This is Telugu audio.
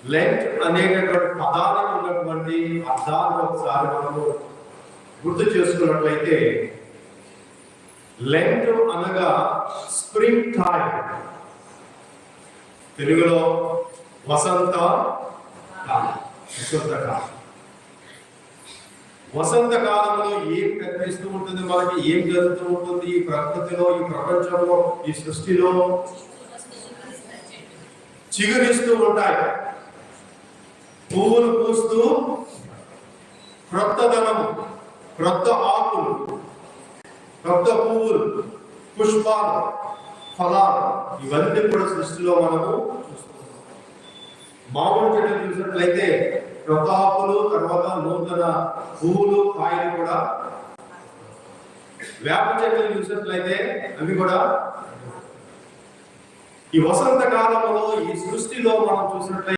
లెంట్ అనేటటువంటి పదానికి ఉన్నటువంటి అర్థాన్ని ఒకసారి మనము గుర్తు చేసుకున్నట్లయితే, లెంట్ అనగా స్ప్రింగ్ టైం, తెలుగులో వసంత కాలం. వసంత కాలంలో ఏం కనిపిస్తూ ఉంటుంది, మనకి ఏం జరుగుతూ ఉంటుంది ఈ ప్రకృతిలో, ఈ ప్రపంచంలో, ఈ సృష్టిలో? చిగురిస్తూ ఉంటాయి, పువ్వులు పూస్తూ, క్రొత్తదనము, క్రొత్త ఆకులు, క్రొత్త పువ్వులు, పుష్పాలు, ఫలాలు, ఇవన్నీ కూడా సృష్టిలో మనము చూస్తున్నాం. మామూలు చెట్లు చూసినట్లయితే క్రొత్త ఆకులు, తర్వాత నూతన పువ్వులు, కాయలు కూడా. వేప చెట్లు చూసినట్లయితే అవి కూడా. ఈ వసంత కాలంలో ఈ సృష్టిలో మనం చూసినట్లయితే